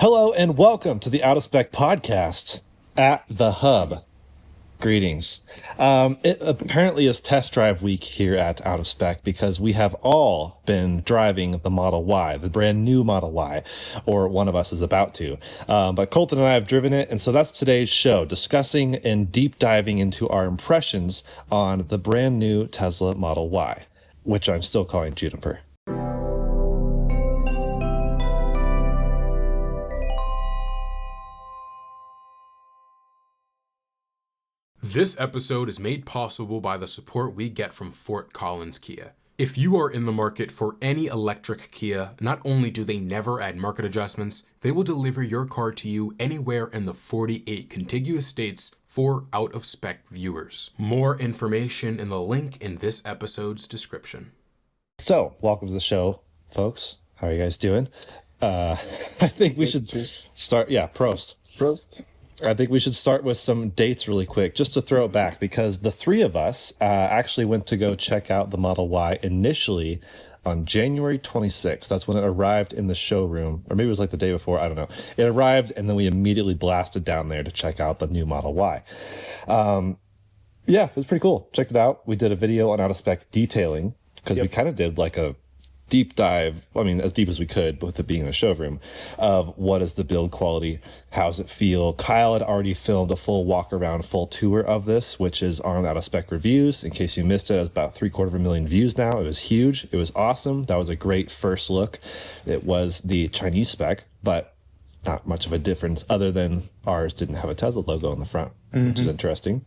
Hello and welcome to the Out of Spec podcast at the Hub. Greetings. It apparently is test drive week here at Out of Spec because we have all been driving the Model Y, the brand new Model Y, or one of us is about to. But Coleton and I have driven it, and so that's today's show, discussing and deep diving into our impressions on the brand new Tesla Model Y, which I'm still calling Juniper. This episode is made possible by the support we get from Fort Collins Kia. If you are in the market for any electric Kia, not only do they never add market adjustments, they will deliver your car to you anywhere in the 48 contiguous states for out-of-spec viewers. More information in the link in this episode's description. So, welcome to the show, folks. How are you guys doing? I think we should start. Yeah, Prost. Prost. I think we should start with some dates really quick, just to throw it back, because the three of us actually went to go check out the Model Y initially on January 26th. That's when it arrived in the showroom, or maybe it was like the day before, I don't know. It arrived, and then we immediately blasted down there to check out the new Model Y. Yeah, it was pretty cool. Checked it out. We did a video on out-of-spec detailing, because we kind of did like a deep dive, I mean, as deep as we could, with it being in the showroom, of what is the build quality, how's it feel. Kyle had already filmed a full walk around, full tour of this, which is on Out of Spec Reviews. In case you missed it, it's about 750,000 views now. It was huge. It was awesome. That was a great first look. It was the Chinese spec, but not much of a difference other than ours didn't have a Tesla logo on the front, which is interesting.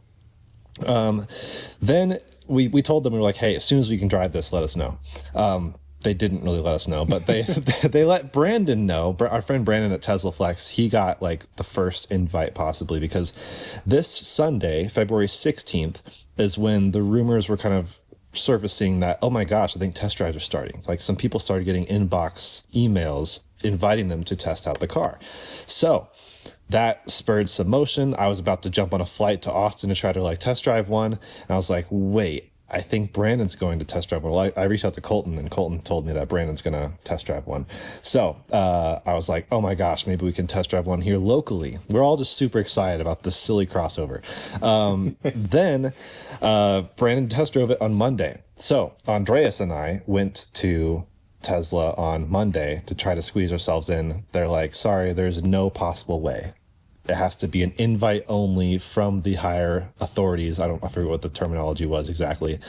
Then we told them, we were like, hey, as soon as we can drive this, let us know. They didn't really let us know, but they let Brandon know. Our friend Brandon at Tesla Flex, he got like the first invite possibly, because this Sunday, February 16th, is when the rumors were kind of surfacing that, oh my gosh, I think test drives are starting. Like, some people started getting inbox emails inviting them to test out the car. So that spurred some motion. I was about to jump on a flight to Austin to try to like test drive one, and I was like, wait, I think Brandon's going to test drive one. Well, I reached out to Coleton, and Coleton told me that Brandon's going to test drive one. So I was like, oh my gosh, maybe we can test drive one here locally. We're all just super excited about this silly crossover. Then Brandon test drove it on Monday. So Andreas and I went to Tesla on Monday to try to squeeze ourselves in. They're like, sorry, there's no possible way. It has to be an invite only from the higher authorities. I forget what the terminology was exactly,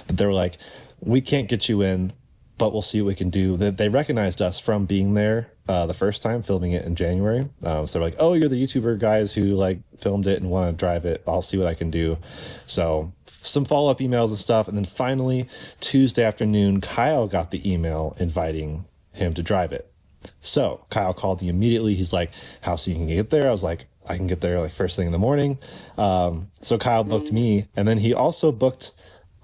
but they were like, we can't get you in, but we'll see what we can do. They recognized us from being there the first time, filming it in January. So they're like, oh, you're the YouTuber guys who like filmed it and want to drive it. I'll see what I can do. So some follow-up emails and stuff. And then finally, Tuesday afternoon, Kyle got the email inviting him to drive it. So Kyle called me immediately. He's like, how soon can you get there? I was like, I can get there like first thing in the morning. So Kyle booked me, and then he also booked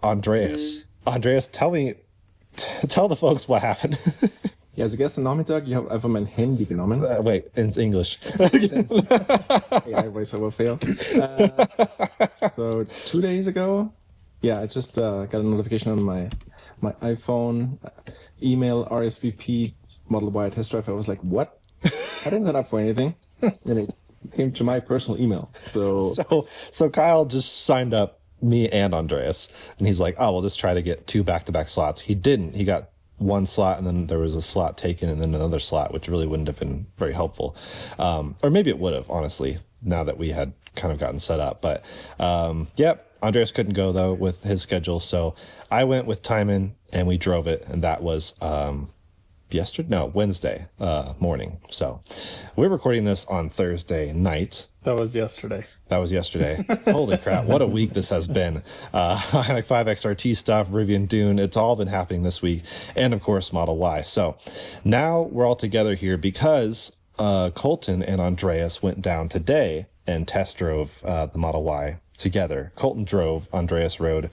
Andreas. Andreas, tell the folks what happened. Ja, also gestern Nachmittag, ich habe einfach mein Handy genommen. Wait, it's English. Yeah, I always have fail. So 2 days ago, yeah, I just got a notification on my iPhone, email RSVP Model Y test drive. I was like, what? I didn't sign up for anything. And it came to my personal email. So Kyle just signed up me and Andreas, and he's like, oh, we'll just try to get 2 back-to-back slots. He didn't. He got 1 slot, and then there was a slot taken, and then another slot, which really wouldn't have been very helpful. Or maybe it would have, honestly, now that we had kind of gotten set up. But yep, Andreas couldn't go, though, with his schedule. So I went with Timon, and we drove it, and that was Wednesday morning. So we're recording this on Thursday night. That was yesterday. Holy crap, what a week this has been. Ioniq 5 XRT stuff, Rivian Dune, it's all been happening this week. And of course, Model Y. So now we're all together here because Coleton and Andreas went down today and test drove the Model Y together. Coleton drove, Andreas rode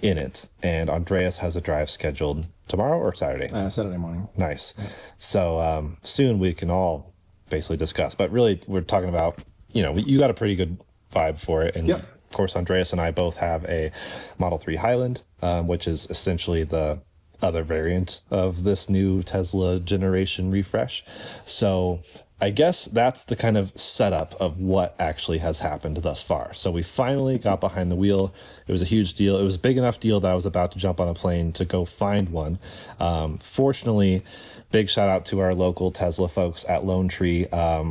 in it, and Andreas has a drive scheduled tomorrow or Saturday? Saturday morning. Nice. Yeah. So soon we can all basically discuss, but really we're talking about, you got a pretty good vibe for it. And of course, Andreas and I both have a Model 3 Highland, which is essentially the other variant of this new Tesla generation refresh. So I guess that's the kind of setup of what actually has happened thus far. So we finally got behind the wheel. It was a huge deal. It was a big enough deal that I was about to jump on a plane to go find one. Fortunately, big shout out to our local Tesla folks at Lone Tree. I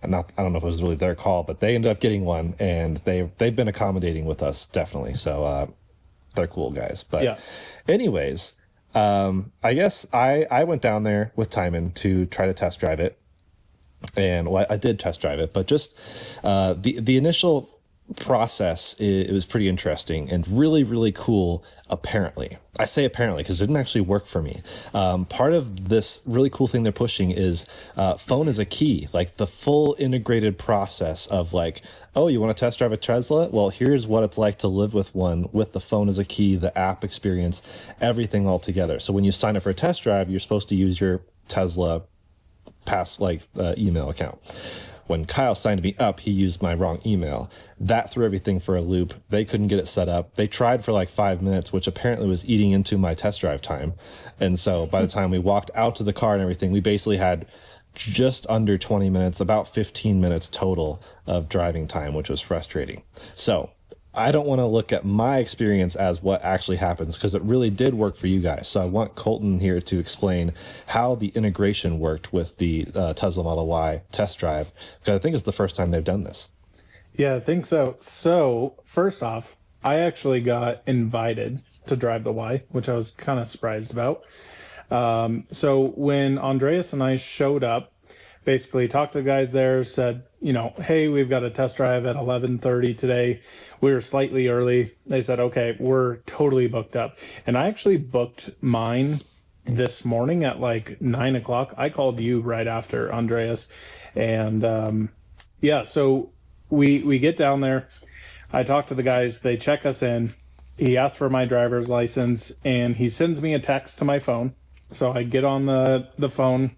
don't know if it was really their call, but they ended up getting one, and they've been accommodating with us, definitely. So they're cool guys. But anyways, I guess I went down there with Timon to try to test drive it. And well, I did test drive it, but just the initial process, it was pretty interesting and really, really cool. Apparently, I say apparently because it didn't actually work for me. Part of this really cool thing they're pushing is phone as a key, like the full integrated process of like, oh, you want to test drive a Tesla? Well, here's what it's like to live with one with the phone as a key, the app experience, everything all together. So when you sign up for a test drive, you're supposed to use your Tesla email account. When Kyle signed me up, he used my wrong email. That threw everything for a loop. They couldn't get it set up. They tried for like 5 minutes, which apparently was eating into my test drive time. And so by the time we walked out to the car and everything, we basically had just under 20 minutes, about 15 minutes total of driving time, which was frustrating. So I don't want to look at my experience as what actually happens because it really did work for you guys. So I want Coleton here to explain how the integration worked with the Tesla Model Y test drive, because I think it's the first time they've done this. Yeah, I think so. So first off, I actually got invited to drive the Y, which I was kind of surprised about. So when Andreas and I showed up, basically talked to the guys there, said, hey, we've got a test drive at 11:30 today. We were slightly early. They said, okay, we're totally booked up. And I actually booked mine this morning at like 9 o'clock. I called you right after, Andreas. And so we get down there. I talk to the guys. They check us in. He asks for my driver's license, and he sends me a text to my phone. So I get on the phone.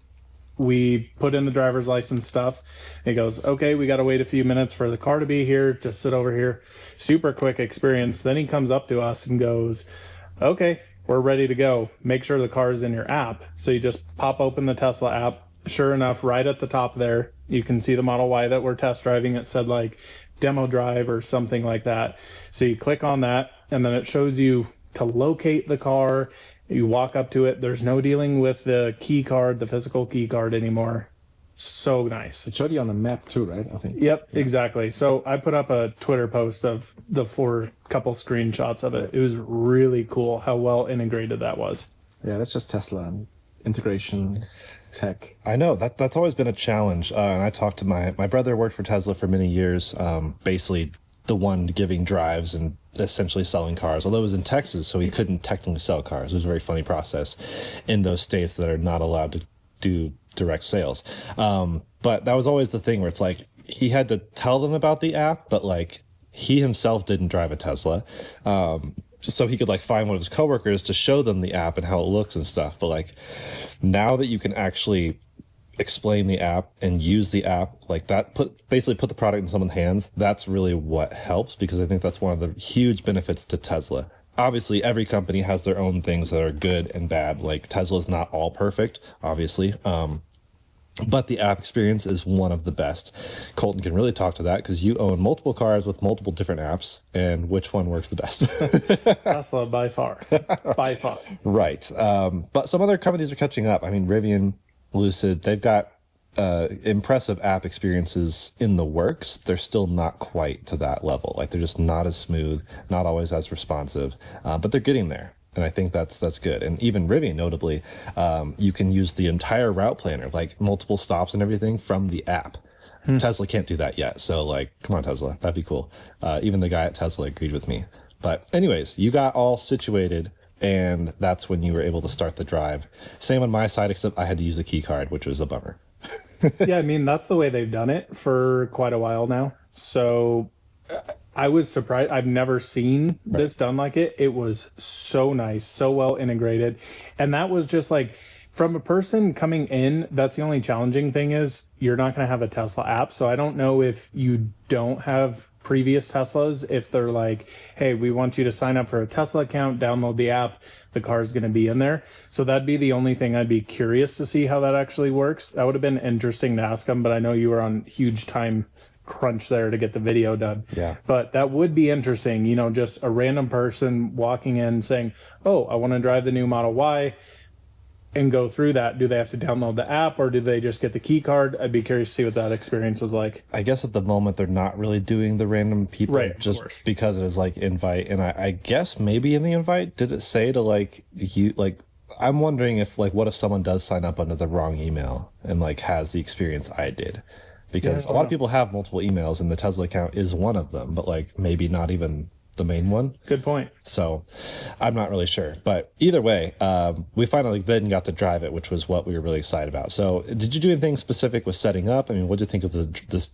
We put in the driver's license stuff. He goes, okay, we got to wait a few minutes for the car to be here. Just sit over here. Super quick experience. Then he comes up to us and goes, okay, we're ready to go. Make sure the car is in your app. So you just pop open the Tesla app. Sure enough, right at the top there, you can see the Model Y that we're test driving. It said like demo drive or something like that. So you click on that, and then it shows you to locate the car. You walk up to it. There's no dealing with the key card, the physical key card anymore. So nice. It showed you on the map too, right? I think. Yep, exactly. So I put up a Twitter post of the couple screenshots of it. It was really cool how well integrated that was. Yeah, that's just Tesla integration tech. I know that's always been a challenge. And I talked to my brother worked for Tesla for many years, basically the one giving drives and essentially selling cars, although it was in Texas, so he couldn't technically sell cars. It was a very funny process in those states that are not allowed to do direct sales. But that was always the thing where it's like he had to tell them about the app, but like he himself didn't drive a Tesla. So he could like find one of his coworkers to show them the app and how it looks and stuff. But like now that you can actually explain the app and use the app like that, basically put the product in someone's hands, that's really what helps, because I think that's one of the huge benefits to Tesla. Obviously, every company has their own things that are good and bad. Like Tesla's not all perfect, obviously. But the app experience is one of the best. Coleton can really talk to that because you own multiple cars with multiple different apps, and which one works the best? Tesla by far. By far. Right. But some other companies are catching up. I mean, Rivian, Lucid, they've got impressive app experiences in the works. They're still not quite to that level. Like they're just not as smooth, not always as responsive, but they're getting there. And I think that's good. And even Rivian, notably, you can use the entire route planner, like multiple stops and everything from the app. Tesla can't do that yet. So like, come on, Tesla, that'd be cool. Even the guy at Tesla agreed with me. But anyways, you got all situated, and that's when you were able to start the drive. Same on my side, except I had to use a key card, which was a bummer. Yeah, I mean, that's the way they've done it for quite a while now. So I was surprised. I've never seen this done like it. It was so nice, so well integrated. And that was just like From a person coming in, that's the only challenging thing is you're not going to have a Tesla app. So I don't know if you don't have previous Teslas, if they're like, hey, we want you to sign up for a Tesla account, download the app, the car is going to be in there. So that'd be the only thing I'd be curious to see how that actually works. That would have been interesting to ask them, but I know you were on huge time crunch there to get the video done. Yeah. But that would be interesting, you know, just a random person walking in saying, oh, I want to drive the new Model Y, and go through that. Do they have to download the app, or do they just get the key card? I'd be curious to see what that experience is like. I guess at the moment they're not really doing the random people, Right, just because it is like invite. And I guess maybe in the invite, did it say to like you, like, I'm wondering if like, what if someone does sign up under the wrong email and like has the experience I did? Because a lot of people have multiple emails and the Tesla account is one of them, but like maybe not even the main one. Good point. So I'm not really sure, but either way, we finally then got to drive it, which was what we were really excited about. So did you do anything specific with setting up? I mean, what did you think of this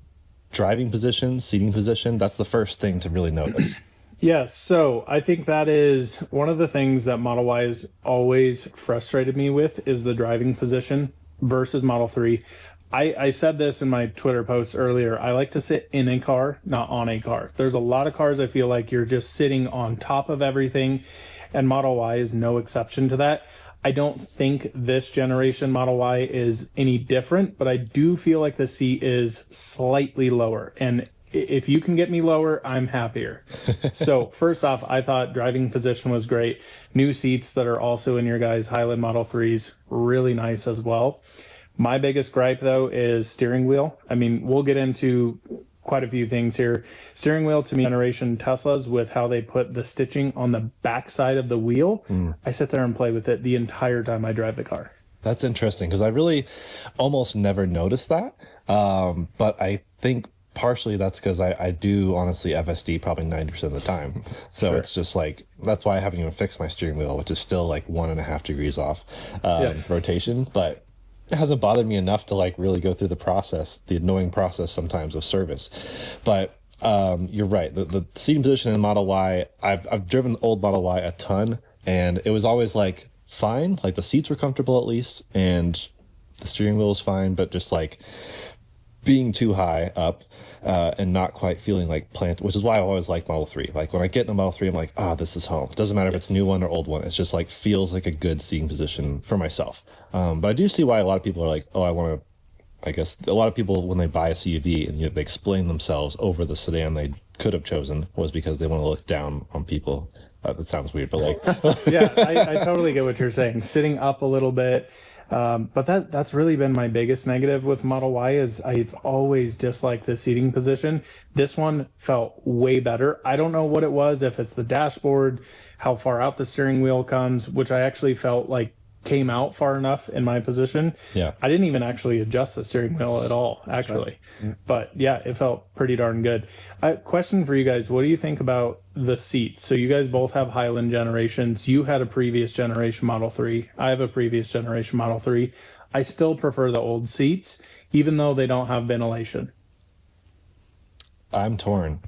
driving position, seating position? That's the first thing to really notice. Yeah, so I think that is one of the things that Model Y has always frustrated me with is the driving position versus Model 3. I said this in my Twitter post earlier. I like to sit in a car, not on a car. There's a lot of cars I feel like you're just sitting on top of everything, and Model Y is no exception to that. I don't think this generation Model Y is any different, but I do feel like the seat is slightly lower. And if you can get me lower, I'm happier. So first off, I thought driving position was great. New seats that are also in your guys' Highland Model 3s, really nice as well. My biggest gripe, though, is steering wheel. I mean, we'll get into quite a few things here. Steering wheel, to me, generation Teslas, with how they put the stitching on the back side of the wheel, I sit there and play with it the entire time I drive the car. That's interesting, because I really almost never noticed that. But I think partially that's because I do honestly FSD probably 90% of the time. So Sure. It's just like, that's why I haven't even fixed my steering wheel, which is still like 1.5 degrees off rotation. But it hasn't bothered me enough to like really go through the process, the annoying process sometimes of service. But you're right. The seating position in Model Y, I've driven old Model Y a ton, and it was always like fine. Like the seats were comfortable at least, and the steering wheel was fine, but just like being too high up and not quite feeling like planted, which is why I always like Model 3. Like when I get in a Model 3, I'm like, this is home. It doesn't matter if it's a new one or old one. It's just like feels like a good seating position for myself. But I do see why a lot of people are like, I want to, I guess a lot of people when they buy a CUV and they explain themselves over the sedan they could have chosen was because they want to look down on people. That sounds weird, but like, Yeah, I totally get what you're saying. Sitting up a little bit. But that's really been my biggest negative with Model Y is I've always disliked the seating position. This one felt way better. I don't know what it was, if it's the dashboard, how far out the steering wheel comes, which I actually felt like came out far enough in my position. Yeah. I didn't even actually adjust the steering wheel at all, actually. Right. But yeah, it felt pretty darn good. Question for you guys. What do you think about the seats? So you guys both have Highland generations. You had a previous generation Model 3. I have a previous generation Model 3. I still prefer the old seats, even though they don't have ventilation. I'm torn.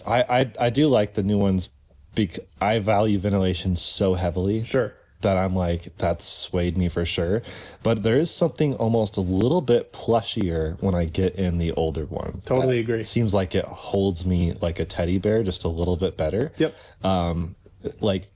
I do like the new ones because I value ventilation so heavily. Sure. That I'm like, that's swayed me for sure. But there is something almost a little bit plushier when I get in the older one. Totally agree. It seems like it holds me like a teddy bear just a little bit better. Yep. Like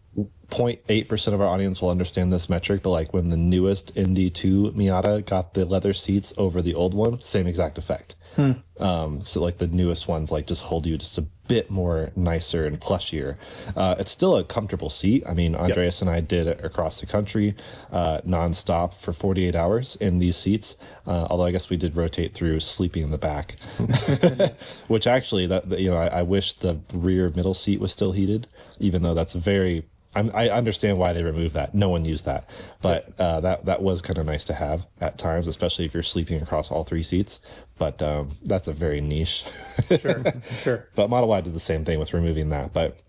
0.8% of our audience will understand this metric, but like when the newest ND2 Miata got the leather seats over the old one, same exact effect. So like the newest ones like just hold you just a bit more nicer and plushier. It's still a comfortable seat. I mean, Andreas and I did it across the country nonstop for 48 hours in these seats. Although I guess we did rotate through sleeping in the back, which actually I wish the rear middle seat was still heated, even though that's very, I understand why they removed that. No one used that, but that was kind of nice to have at times, especially if you're sleeping across all three seats. But that's a very niche. Sure. But Model Y did the same thing with removing that. But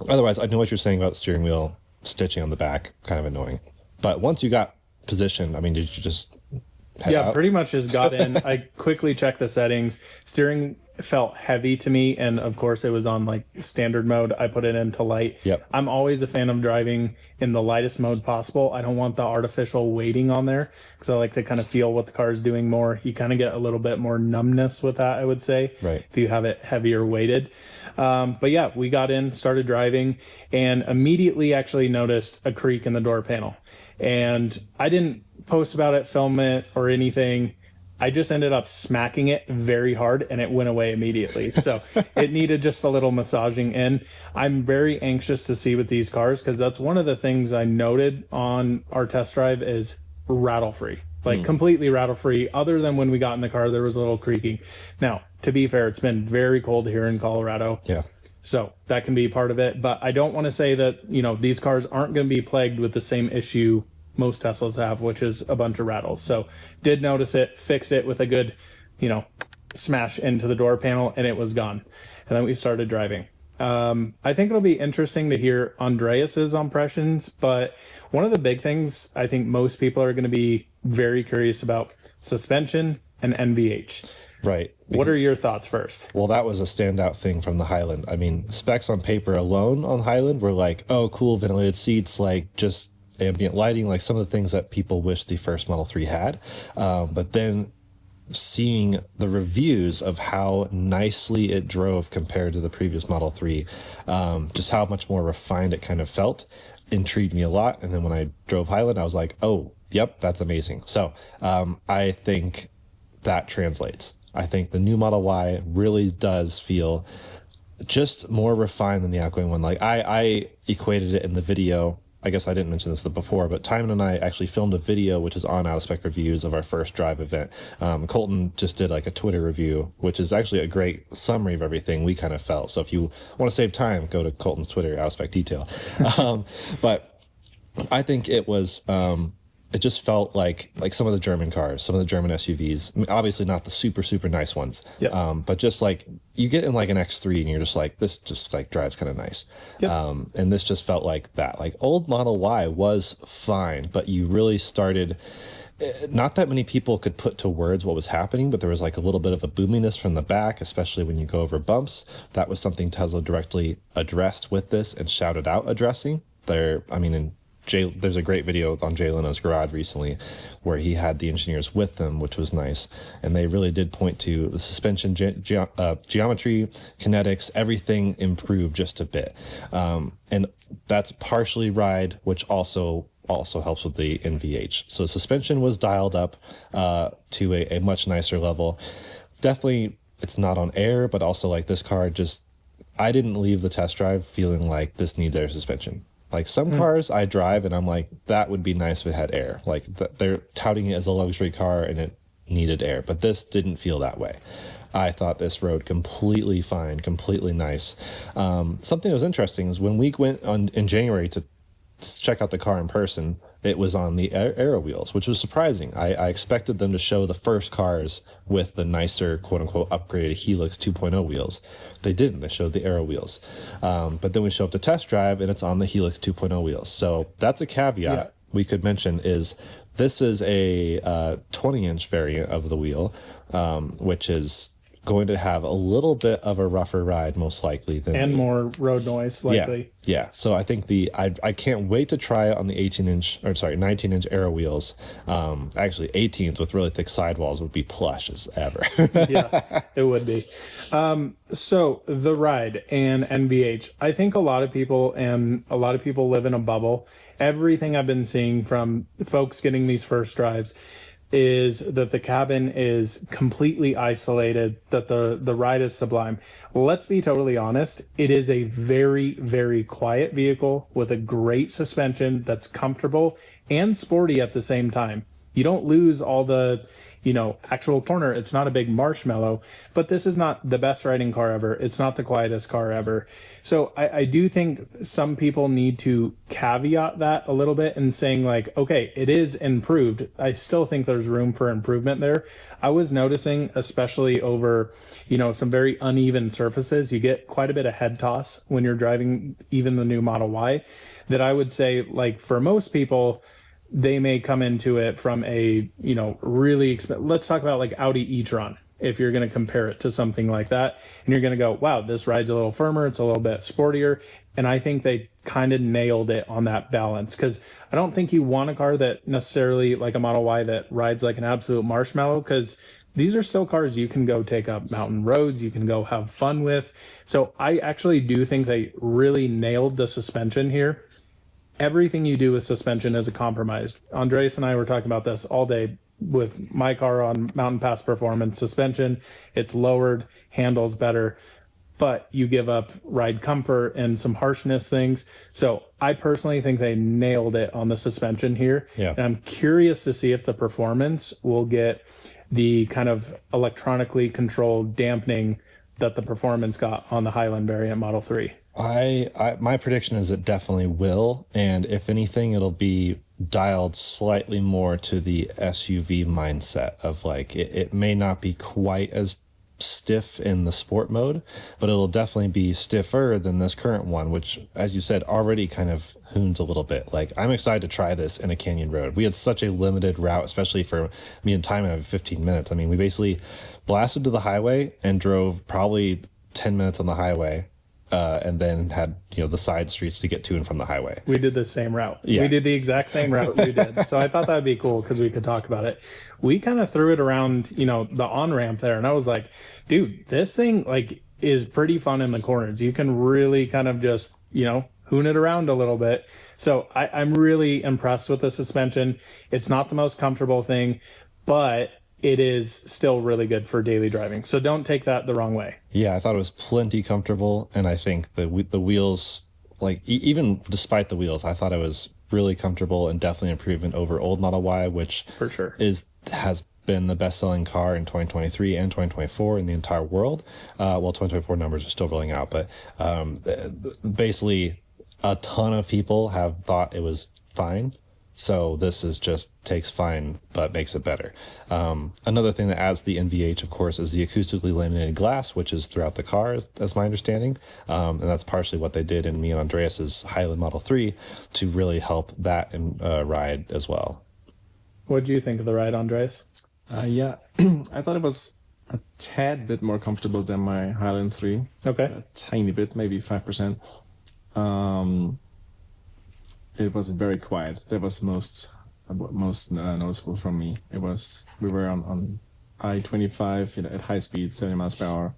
otherwise, I know what you're saying about the steering wheel stitching on the back, kind of annoying. But once you got positioned, I mean, did you just head out? Pretty much just got in. I quickly checked the settings. Steering felt heavy to me, and of course it was on like standard mode. I put it into light. Yep. I'm always a fan of driving in the lightest mode possible. I don't want the artificial weighting on there because I like to kind of feel what the car is doing more. You kind of get a little bit more numbness with that, I would say, Right. if you have it heavier weighted. But yeah, we got in, started driving, and immediately actually noticed a creak in the door panel. And I didn't post about it, film it, or anything. I just ended up smacking it very hard and it went away immediately. So it needed just a little massaging in. I'm very anxious to see with these cars because that's one of the things I noted on our test drive is rattle free, like completely rattle free. Other than when we got in the car, there was a little creaking. Now, to be fair, it's been very cold here in Colorado. Yeah. So that can be part of it. But I don't want to say that, these cars aren't going to be plagued with the same issue most Teslas have, which is a bunch of rattles. So did notice it, fixed it with a good, smash into the door panel, and it was gone. And then we started driving. I think it'll be interesting to hear Andreas's impressions, but one of the big things I think most people are going to be very curious about, suspension and NVH. Right. What are your thoughts first? Well, that was a standout thing from the Highland. I mean, specs on paper alone on Highland were like, oh, cool, ventilated seats, like just ambient lighting, like some of the things that people wish the first Model 3 had. But then seeing the reviews of how nicely it drove compared to the previous Model 3, just how much more refined it kind of felt, intrigued me a lot. And then when I drove Highland, I was like, oh, yep, that's amazing. So I think that translates. I think the new Model Y really does feel just more refined than the outgoing one. Like I equated it in the video. I guess I didn't mention this before, but Timon and I actually filmed a video, which is on Out of Spec Reviews, of our first drive event. Coleton just did like a Twitter review, which is actually a great summary of everything we kind of felt. So if you want to save time, go to Colton's Twitter, Out of Spec Detail. But I think it was, it just felt like some of the German cars, some of the German SUVs. I mean, obviously not the super, super nice ones. Yep. But just like you get in like an X3 and you're just like, this just like drives kind of nice. Yep. And this just felt like that. Like old Model Y was fine, but you really started, not that many people could put to words what was happening, but there was like a little bit of a boominess from the back, especially when you go over bumps. That was something Tesla directly addressed with this and shouted out addressing. There's a great video on Jay Leno's garage recently where he had the engineers with them, which was nice. And they really did point to the suspension geometry, kinetics, everything improved just a bit. And that's partially ride, which also helps with the NVH. So suspension was dialed up to a much nicer level. Definitely, it's not on air, but also like this car I didn't leave the test drive feeling like this needs air suspension. Like some cars I drive and I'm like, that would be nice if it had air. Like they're touting it as a luxury car and it needed air, but this didn't feel that way. I thought this rode completely fine, completely nice. Something that was interesting is when we went in January to check out the car in person, it was on the aero wheels, which was surprising. I expected them to show the first cars with the nicer, quote unquote, upgraded Helix 2.0 wheels. They didn't. They showed the aero wheels. But then we show up to test drive and it's on the Helix 2.0 wheels. So that's a caveat we could mention is this is a 20-inch variant of the wheel, which is going to have a little bit of a rougher ride, most likely. More road noise, likely. Yeah. So I think I can't wait to try it on the 19-inch aero wheels. Actually, 18s with really thick sidewalls would be plush as ever. Yeah, it would be. So the ride and NVH, I think a lot of people live in a bubble. Everything I've been seeing from folks getting these first drives is that the cabin is completely isolated, that the ride is sublime. Let's be totally honest. It is a very, very quiet vehicle with a great suspension that's comfortable and sporty at the same time. You don't lose all the, actual corner. It's not a big marshmallow, but this is not the best riding car ever. It's not the quietest car ever. So I do think some people need to caveat that a little bit and saying like, okay, it is improved. I still think there's room for improvement there. I was noticing, especially over, some very uneven surfaces, you get quite a bit of head toss when you're driving even the new Model Y, that I would say, like, for most people, they may come into it from a, really let's talk about like Audi e-tron. if you're going to compare it to something like that. And you're going to go, wow, this ride's a little firmer. It's a little bit sportier. And I think they kind of nailed it on that balance, because I don't think you want a car that necessarily like a Model Y that rides like an absolute marshmallow, because these are still cars you can go take up mountain roads, you can go have fun with. So I actually do think they really nailed the suspension here. Everything you do with suspension is a compromise. Andreas and I were talking about this all day with my car on Mountain Pass Performance suspension. It's lowered, handles better, but you give up ride comfort and some harshness things. So I personally think they nailed it on the suspension here. Yeah. And I'm curious to see if the performance will get the kind of electronically controlled dampening that the performance got on the Highland variant Model 3. My prediction is it definitely will, and if anything, it'll be dialed slightly more to the SUV mindset of like it may not be quite as stiff in the sport mode, but it'll definitely be stiffer than this current one, which, as you said, already kind of hoons a little bit. Like, I'm excited to try this in a canyon road. We had such a limited route, especially for me and time of 15 minutes. I mean, we basically blasted to the highway and drove probably 10 minutes on the highway. And then had, the side streets to get to and from the highway. We did the same route. Yeah. We did the exact same route you did. So I thought that'd be cool because we could talk about it. We kind of threw it around, the on-ramp there. And I was like, dude, this thing is pretty fun in the corners. You can really kind of just, hoon it around a little bit. So I'm really impressed with the suspension. It's not the most comfortable thing, but it is still really good for daily driving. So don't take that the wrong way. Yeah, I thought it was plenty comfortable, and I think the wheels, even despite the wheels, I thought it was really comfortable and definitely an improvement over old Model Y, which for sure has been the best-selling car in 2023 and 2024 in the entire world. 2024 numbers are still rolling out, but basically a ton of people have thought it was fine. So this is just takes fine, but makes it better. Another thing that adds the NVH, of course, is the acoustically laminated glass, which is throughout the car, as my understanding. And that's partially what they did in me and Andreas's Highland Model 3 to really help that ride as well. What do you think of the ride, Andreas? Yeah, I thought it was a tad bit more comfortable than my Highland 3. Okay. A tiny bit, maybe 5%. It was very quiet. That was most noticeable from me. We were on I-25 at high speed, 70 miles per hour,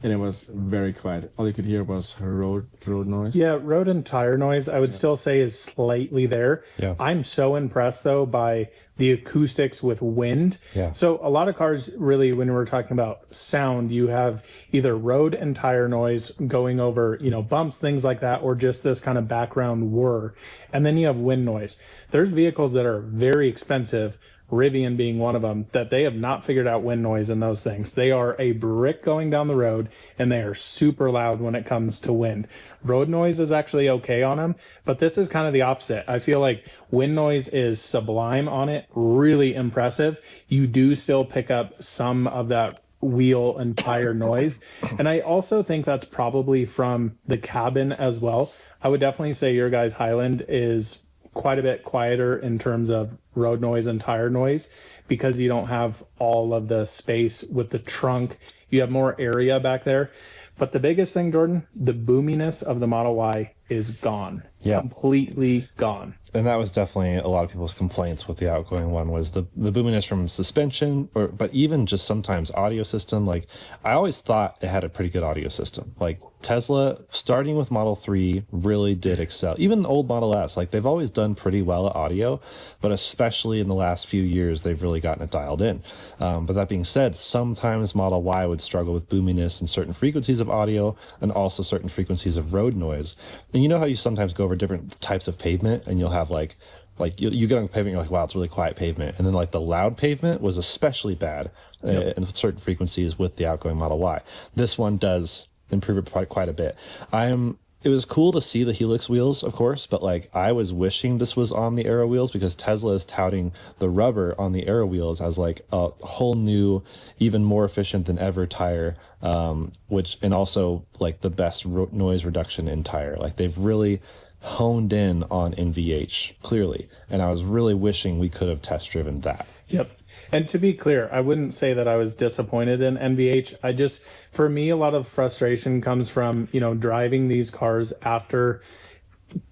and it was very quiet. All you could hear was road noise. Yeah, road and tire noise, I would still say is slightly there. Yeah. I'm so impressed, though, by the acoustics with wind. Yeah. So a lot of cars, really, when we're talking about sound, you have either road and tire noise going over, bumps, things like that, or just this kind of background whir. And then you have wind noise. There's vehicles that are very expensive, Rivian being one of them, that they have not figured out wind noise in those things. They are a brick going down the road, and they are super loud when it comes to wind. Road noise is actually okay on them, but this is kind of the opposite. I feel like wind noise is sublime on it, really impressive. You do still pick up some of that wheel and tire noise. And I also think that's probably from the cabin as well. I would definitely say your guys' Highland is quite a bit quieter in terms of road noise and tire noise because you don't have all of the space with the trunk. You have more area back there. But the biggest thing, Jordan, the boominess of the Model Y is gone. Yeah. Completely gone. And that was definitely a lot of people's complaints with the outgoing one was the boominess from suspension, but even just sometimes audio system. Like, I always thought it had a pretty good audio system. Like, Tesla, starting with Model 3, really did excel. Even old Model S, they've always done pretty well at audio, but especially in the last few years, they've really gotten it dialed in. But that being said, sometimes Model Y would struggle with boominess and certain frequencies of audio and also certain frequencies of road noise. And you know how you sometimes go over different types of pavement and you'll have you get on pavement, you're like, wow, it's really quiet pavement. And then the loud pavement was especially bad in certain frequencies with the outgoing Model Y. This one does improve it quite a bit. It was cool to see the Helix wheels, of course, but I was wishing this was on the Aero wheels because Tesla is touting the rubber on the Aero wheels as a whole new, even more efficient than ever tire, and also the best noise reduction in tire. They've really honed in on NVH clearly, and I was really wishing we could have test driven that. Yep. And to be clear, I wouldn't say that I was disappointed in NVH. For me, a lot of frustration comes from, driving these cars after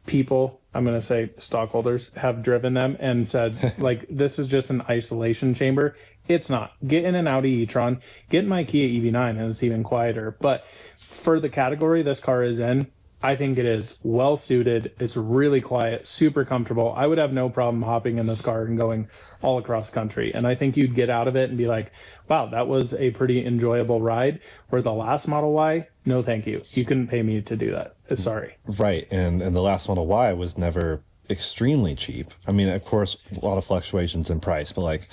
people, I'm going to say stockholders, have driven them and said, like, this is just an isolation chamber. It's not. Get in an Audi e-tron, get in my Kia EV9, and it's even quieter. But for the category this car is in, I think it is well suited. It's really quiet, super comfortable. I would have no problem hopping in this car and going all across country. And I think you'd get out of it and be like, wow, that was a pretty enjoyable ride. Where the last Model Y, no thank you. You couldn't pay me to do that. Sorry. Right. And the last Model Y was never extremely cheap. I mean, of course, a lot of fluctuations in price, but like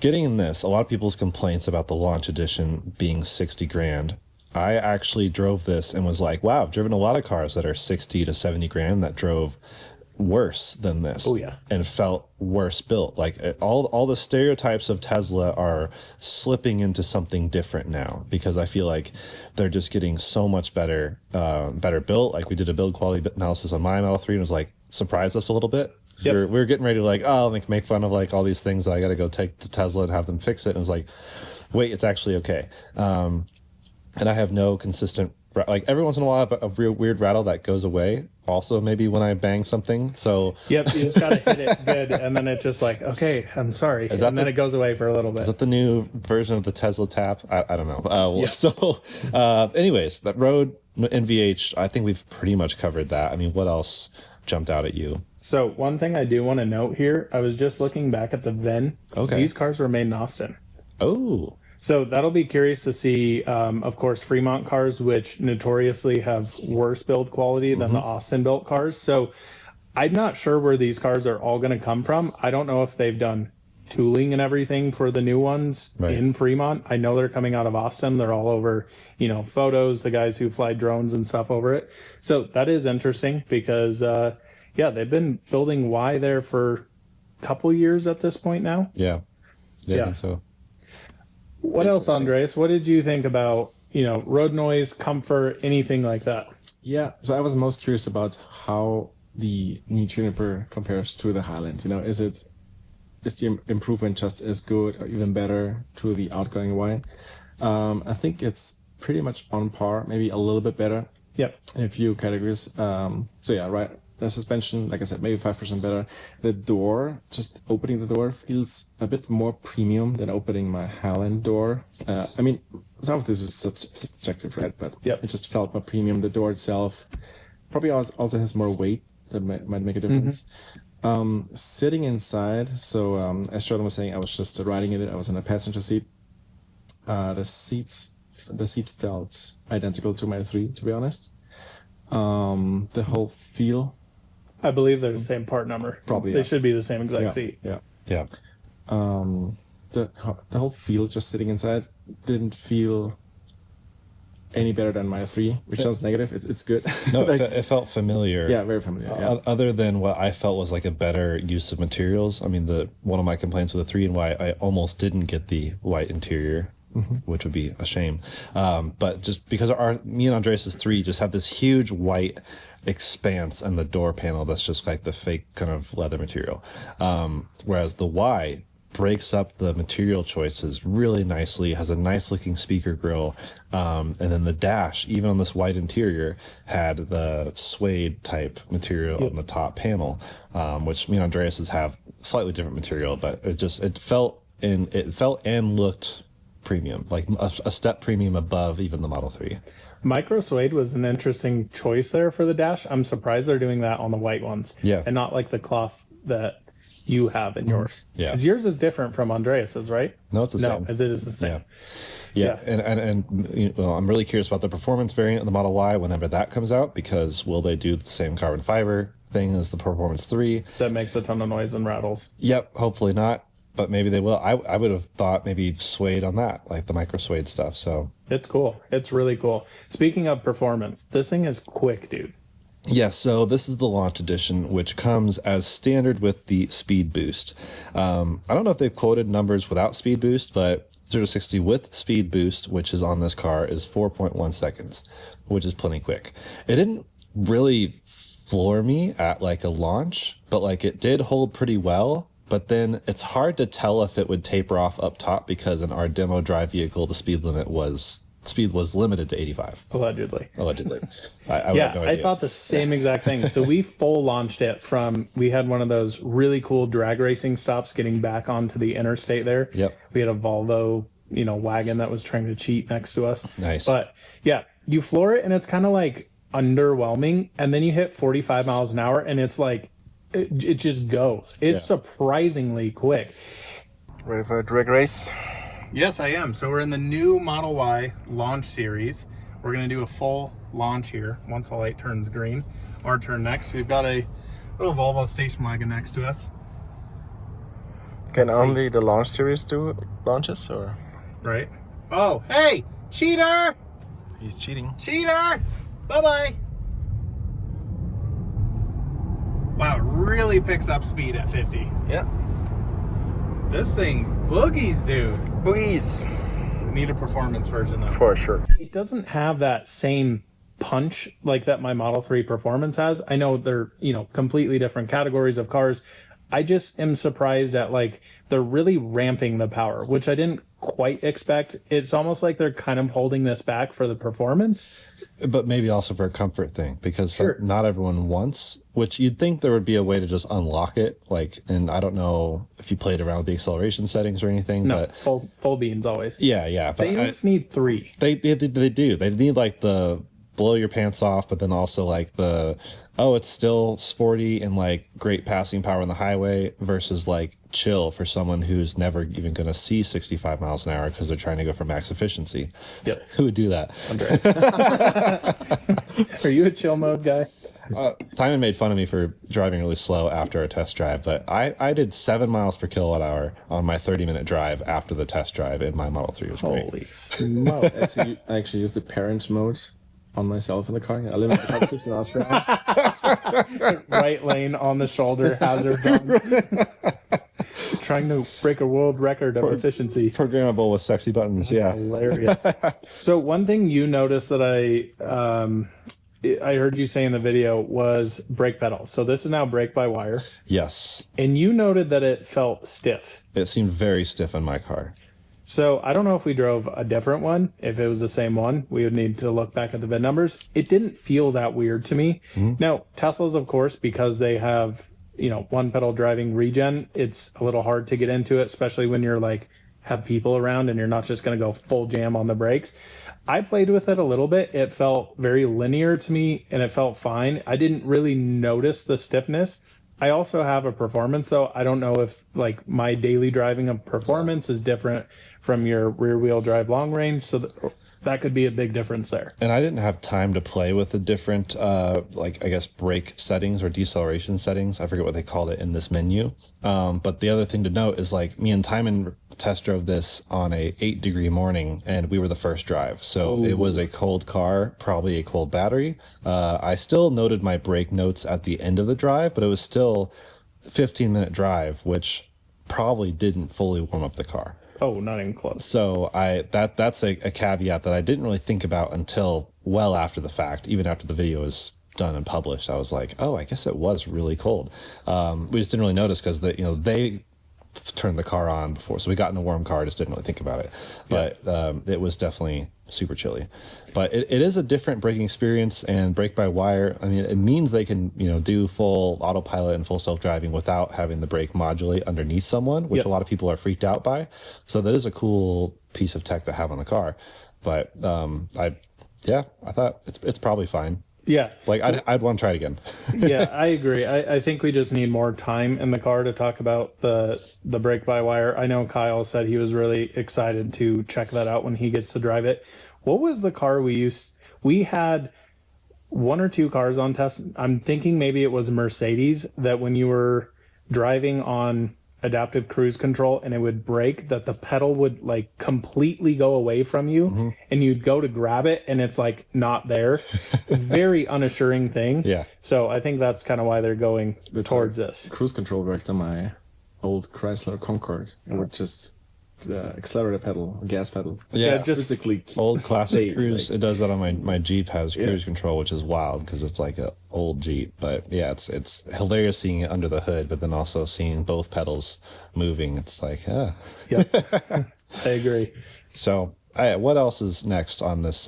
getting in this, a lot of people's complaints about the launch edition being 60 grand. I actually drove this and was like, wow, I've driven a lot of cars that are 60 to 70 grand that drove worse than this. Oh, yeah. And felt worse built. Like all the stereotypes of Tesla are slipping into something different now, because I feel like they're just getting so much better built. Like we did a build quality analysis on my Model 3 and it was like, surprised us a little bit. Yep. We were getting ready to like, make fun of like all these things that I got to go take to Tesla and have them fix it. And it was like, wait, it's actually okay. And I have no consistent, like every once in a while I have a real weird rattle that goes away also maybe when I bang something. So yep, you just got to hit it good. And then it's just like, okay, I'm sorry. And then it goes away for a little bit. Is that the new version of the Tesla tap? I don't know. Yeah. So anyways, that road NVH, I think we've pretty much covered that. I mean, what else jumped out at you? So one thing I do want to note here, I was just looking back at the VIN. Okay. These cars were made in Austin. Oh. So that'll be curious to see, of course, Fremont cars, which notoriously have worse build quality than the Austin built cars. So I'm not sure where these cars are all going to come from. I don't know if they've done tooling and everything for the new ones in Fremont. I know they're coming out of Austin. They're all over, photos, the guys who fly drones and stuff over it. So that is interesting because, they've been building Y there for a couple years at this point now. Yeah. I think so. What else, Andres? What did you think about, road noise, comfort, anything like that? Yeah, so I was most curious about how the new Juniper compares to the Highland. Is the improvement just as good or even better to the outgoing Y? I think it's pretty much on par, maybe a little bit better. Yep. In a few categories. Right. The suspension, like I said, maybe 5% better. The door, just opening the door feels a bit more premium than opening my Highland door. I mean, some of this is subjective, right? But it just felt more premium. The door itself probably also has more weight that might make a difference. Sitting inside, so as Jordan was saying, I was just riding in it. I was in a passenger seat. The seat felt identical to my 3, to be honest. The whole feel. I believe they're the same part number. Probably, They should be the same exact seat. Yeah. Yeah. The whole feel just sitting inside didn't feel any better than my 3, which sounds negative. It's good. No, it felt familiar. Yeah, very familiar. Yeah. Other than what I felt was like a better use of materials. I mean, one of my complaints with the 3 and Y, I almost didn't get the white interior. Which would be a shame. But just because me and Andres' 3 just have this huge white expanse and the door panel that's just like the fake kind of leather material. Whereas the Y breaks up the material choices really nicely, has a nice looking speaker grille. And then the dash, even on this white interior, had the suede type material on the top panel, which me and Andres have slightly different material, but it felt and looked premium, like a step premium above even the Model 3. Micro suede was an interesting choice there for the dash. I'm surprised they're doing that on the white ones. Yeah. And not like the cloth that you have in yours. Yeah. Because yours is different from Andreas's, right? No, it's the same. No, it is the same. Yeah. And I'm really curious about the performance variant of the Model Y whenever that comes out, because will they do the same carbon fiber thing as the Performance 3? That makes a ton of noise and rattles. Yep, hopefully not. But maybe they will. I would have thought maybe suede on that, like the micro suede stuff. So it's cool. It's really cool. Speaking of performance, this thing is quick, dude. Yeah, so this is the launch edition, which comes as standard with the speed boost. I don't know if they've quoted numbers without speed boost, but 0 to 60 with speed boost, which is on this car, is 4.1 seconds, which is plenty quick. It didn't really floor me at like a launch, but like it did hold pretty well. but then it's hard to tell if it would taper off up top because in our demo drive vehicle, the speed was limited to 85. Allegedly. I would have no I idea. thought the same exact thing. So we full launched it we had one of those really cool drag racing stops getting back onto the interstate there. Yep. We had a Volvo, wagon that was trying to cheat next to us. Nice. But yeah, you floor it and it's kind of like underwhelming. And then you hit 45 miles an hour and it's like, it just goes. It's surprisingly quick. Ready for a drag race? Yes, I am. So we're in the new Model Y launch series. We're going to do a full launch here once the light turns green. Our turn next. We've got a little Volvo station wagon next to us. Can only the launch series do launches, or? Right. Oh, hey, cheater! He's cheating. Cheater! Bye-bye. Wow, it really picks up speed at 50. Yeah. This thing boogies, dude. Boogies. Need a performance version though. For sure. It doesn't have that same punch like that my Model 3 Performance has. I know they're, completely different categories of cars. I just am surprised that they're really ramping the power, which I didn't quite expect. It's almost like they're kind of holding this back for the performance. But maybe also for a comfort thing, because Sure. not everyone wants, which you'd think there would be a way to just unlock it. And I don't know if you played around with the acceleration settings or anything. No, But full beans always. yeah. But They just need 3. They do. They need the blow your pants off, but then also it's still sporty and great passing power on the highway versus chill for someone who's never even going to see 65 miles an hour because they're trying to go for max efficiency. Yep. Who would do that? Are you a chill mode guy? Timon made fun of me for driving really slow after a test drive, but I did 7 miles per kilowatt hour on my 30-minute drive after the test drive in my Model 3. It was great. Holy smokes. I actually use the parent mode on myself in the car. I live in the 50 miles per hour. Right lane on the shoulder, hazard bump. Trying to break a world record of efficiency. Programmable with sexy buttons. Yeah. Hilarious. So one thing you noticed that I heard you say in the video was brake pedal. So this is now brake by wire. Yes. And you noted that it felt stiff. It seemed very stiff in my car. So I don't know if we drove a different one. If it was the same one, we would need to look back at the VIN numbers. It didn't feel that weird to me. Mm-hmm. Now, Teslas, of course, because they have, one pedal driving regen, it's a little hard to get into it, especially when you're have people around and you're not just going to go full jam on the brakes. I played with it a little bit. It felt very linear to me and it felt fine. I didn't really notice the stiffness. I also have a performance though. I don't know if my daily driving of performance is different from your rear wheel drive long range. So that could be a big difference there. And I didn't have time to play with the different, brake settings or deceleration settings. I forget what they called it in this menu. But the other thing to note is me and Timon test drove this on a 8-degree morning and we were the first drive. So It was a cold car, probably a cold battery. I still noted my brake notes at the end of the drive, but it was still a 15-minute drive, which probably didn't fully warm up the car. Oh, not even close. So that's a caveat that I didn't really think about until well after the fact. Even after the video was done and published, I was like, oh, I guess it was really cold. We just didn't really notice because they turned the car on before, so we got in a warm car, just didn't really think about it. But it was definitely super chilly. But it is a different braking experience, and brake by wire, I mean, it means they can do full autopilot and full self-driving without having the brake modulate underneath someone, which a lot of people are freaked out by. So that is a cool piece of tech to have on the car. But I thought it's probably fine. Yeah. I'd want to try it again. Yeah, I agree. I think we just need more time in the car to talk about the brake by wire. I know Kyle said he was really excited to check that out when he gets to drive it. What was the car we had 1 or 2 cars on test. I'm thinking maybe it was Mercedes that when you were driving on adaptive cruise control and it would brake, that the pedal would completely go away from you and you'd go to grab it and it's not there. Very unassuring thing. Yeah. So I think that's kind of why they're going towards this. Cruise control worked on my old Chrysler Concorde. It would just accelerator pedal, gas pedal. Yeah, just physically old classic Hey, cruise. like- It does that on my Jeep has cruise control, which is wild because it's like a old Jeep. But yeah, it's hilarious seeing it under the hood, but then also seeing both pedals moving. It's like, Yeah, I agree. So, what else is next on this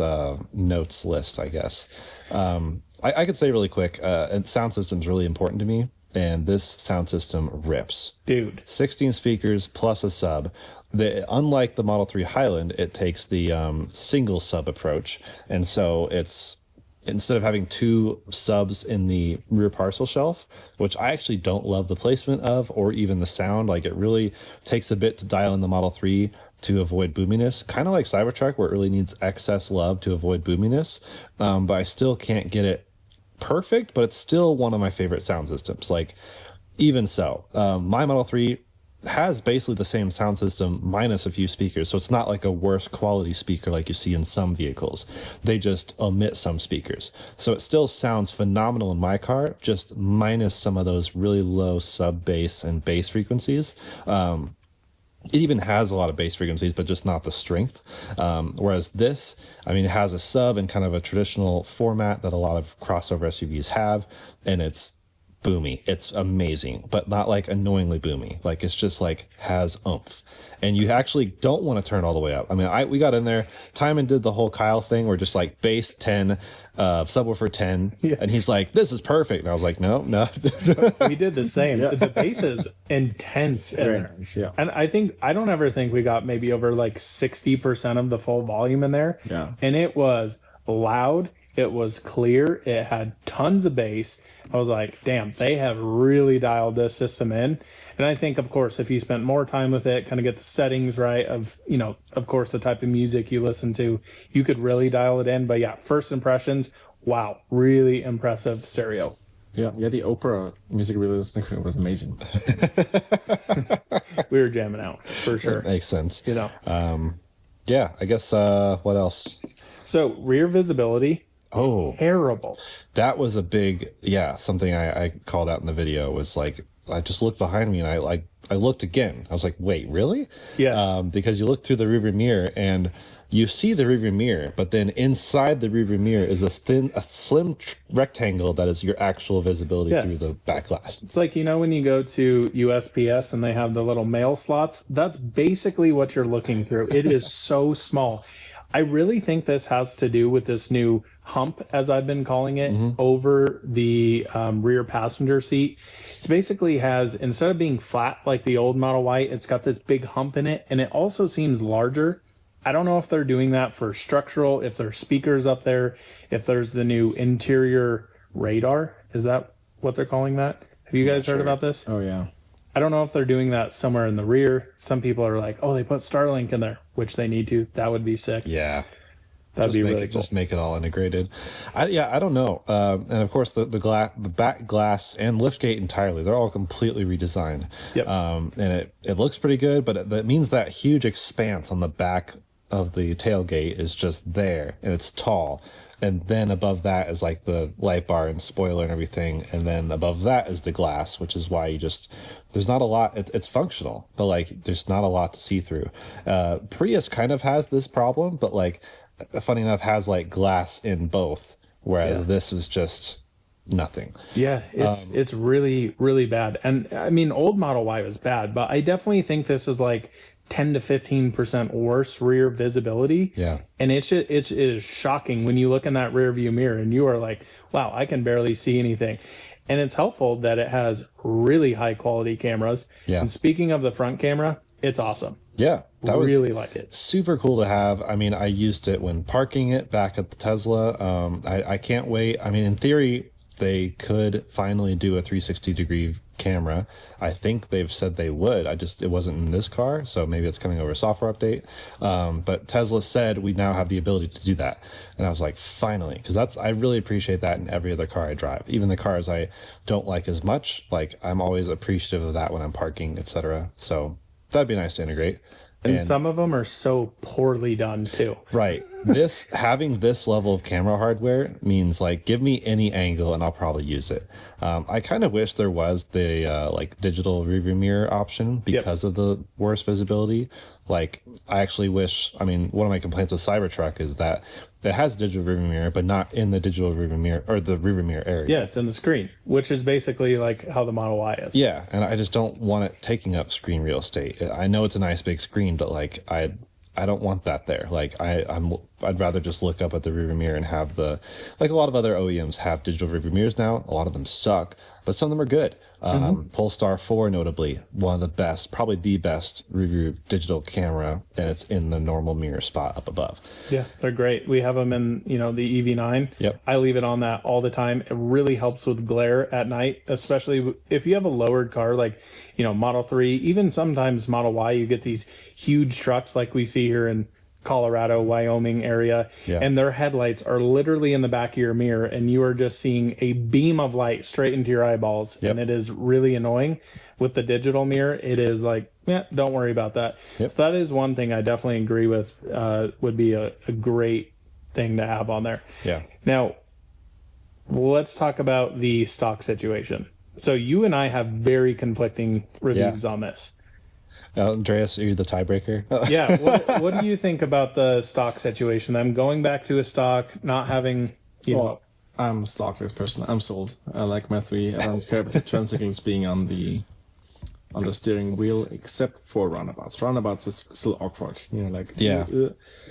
notes list? I guess I could say really quick. And sound system's really important to me, and this sound system rips. Dude. 16 speakers plus a sub. Unlike the Model 3 Highland, it takes the single sub approach, and so it's instead of having 2 subs in the rear parcel shelf, which I actually don't love the placement of or even the sound. Like, it really takes a bit to dial in the Model 3 to avoid boominess, kind of like Cybertruck, where it really needs excess love to avoid boominess. But I still can't get it perfect, but it's still one of my favorite sound systems. Like, even so, my Model 3 has basically the same sound system minus a few speakers, so it's not like a worse quality speaker like you see in some vehicles. They just omit some speakers, so it still sounds phenomenal in my car, just minus some of those really low sub bass and bass frequencies. It even has a lot of bass frequencies, but just not the strength. Whereas this, I mean, it has a sub in kind of a traditional format that a lot of crossover SUVs have, and it's boomy. It's amazing, but not like annoyingly boomy. Like, it's just like has oomph, and you actually don't want to turn all the way up. I mean, we got in there. Timon did the whole Kyle thing, where just like bass 10, subwoofer 10, and he's like, "This is perfect." And I was like, "No." We did the same. The bass is intense in Very there. nice, yeah. And I don't ever think we got maybe over like 60% of the full volume in there. Yeah. And it was loud. It was clear. It had tons of bass. I was like, damn, they have really dialed this system in. And I think, of course, if you spent more time with it, kind of get the settings right of, of course, the type of music you listen to, you could really dial it in. But yeah, first impressions, wow, really impressive stereo. Yeah, the Opera music we listened to was amazing. We were jamming out for sure. Makes sense. Yeah, I guess what else? So rear visibility, terrible. That was a big, something I called out in the video was like, I just looked behind me and I looked again. I was like, wait, really? Yeah. Because you look through the rearview mirror and you see the rearview mirror, but then inside the rearview mirror is a slim rectangle that is your actual visibility through the back glass. It's like, when you go to USPS and they have the little mail slots, that's basically what you're looking through. It is so small. I really think this has to do with this new hump, as I've been calling it, over the rear passenger seat. It's basically has, instead of being flat like the old Model Y, it's got this big hump in it, and it also seems larger. I don't know if they're doing that for structural, if there's speakers up there, if there's the new interior radar. Is that what they're calling that? Have you guys heard about this? Oh, yeah. I don't know if they're doing that somewhere in the rear. Some people are like, oh, they put Starlink in there, which they need to. That would be sick. Yeah. That'd be really cool. Just make it all integrated. I don't know. And of course, the back glass and liftgate entirely, they're all completely redesigned. Yep. And it looks pretty good, but that means that huge expanse on the back of the tailgate is just there, and it's tall. And then above that is like the light bar and spoiler and everything. And then above that is the glass, which is why there's not a lot. It's functional, but like there's not a lot to see through. Prius kind of has this problem, but like funny enough has like glass in both, whereas this is just nothing. Yeah, it's really, really bad. And I mean, old Model Y was bad, but I definitely think this is like 10 to 15% worse rear visibility. Yeah. And it is shocking when you look in that rear view mirror and you are like, wow, I can barely see anything. And it's helpful that it has really high quality cameras. Yeah. And speaking of the front camera, it's awesome. Yeah. That was really like it. super cool to have. I mean, I used it when parking it back at the Tesla. I can't wait. I mean, in theory, they could finally do a 360-degree camera. I think they've said they would. It wasn't in this car, so maybe it's coming over a software update. But Tesla said we now have the ability to do that. And I was like, finally, because I really appreciate that in every other car I drive. Even the cars I don't like as much, like I'm always appreciative of that when I'm parking, etc. So that'd be nice to integrate. And some of them are so poorly done too. Right. Having this level of camera hardware means like, give me any angle and I'll probably use it. I kind of wish there was the like digital rearview mirror option because of the worse visibility. Like, I actually wish, I mean, one of my complaints with Cybertruck is that it has digital rearview mirror, but not in the digital rearview mirror or the rearview mirror area. Yeah, it's in the screen, which is basically like how the Model Y is. Yeah, and I just don't want it taking up screen real estate. I know it's a nice big screen, but like I don't want that there. Like I'd rather just look up at the rearview mirror and have the, like a lot of other OEMs have digital rearview mirrors now. A lot of them suck, but some of them are good. Polestar 4 notably, one of the best, probably the best review digital camera, and it's in the normal mirror spot up above. Yeah, they're great. We have them in, the EV9. Yep. I leave it on that all the time. It really helps with glare at night, especially if you have a lowered car like, Model 3, even sometimes Model Y, you get these huge trucks like we see here in Colorado, Wyoming area, and their headlights are literally in the back of your mirror, and you are just seeing a beam of light straight into your eyeballs, and it is really annoying. With the digital mirror, it is like, don't worry about that. So that is one thing I definitely agree with, would be a great thing to have on there. Yeah. Now, let's talk about the stock situation. So you and I have very conflicting reviews on this. Andreas, are you the tiebreaker? Yeah. What do you think about the stock situation? I'm going back to a stock, not having, I'm a stockless person. I'm sold. I like my 3. I don't care about the tricycles being on the steering wheel, except for roundabouts. Roundabouts is still awkward.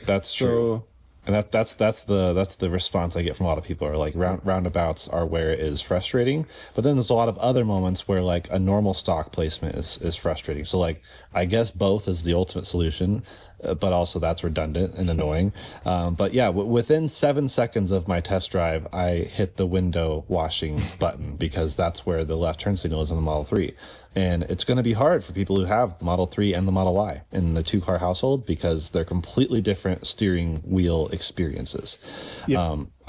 That's true. And that's the response I get from a lot of people are like roundabouts are where it is frustrating, but then there's a lot of other moments where like a normal stock placement is frustrating. So like I guess both is the ultimate solution, but also that's redundant and annoying. But yeah, within 7 seconds of my test drive, I hit the window washing button because that's where the left turn signal is on the Model 3. And it's going to be hard for people who have the Model 3 and the Model Y in the 2-car household because they're completely different steering wheel experiences.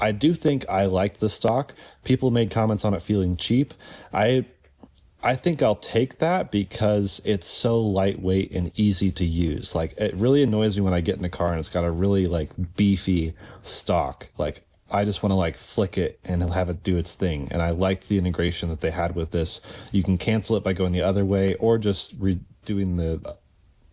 I do think I liked the stock. People made comments on it feeling cheap. I think I'll take that because it's so lightweight and easy to use. Like, it really annoys me when I get in a car and it's got a really like beefy stock. Like, I just want to like flick it and have it do its thing. And I liked the integration that they had with this. You can cancel it by going the other way or just redoing the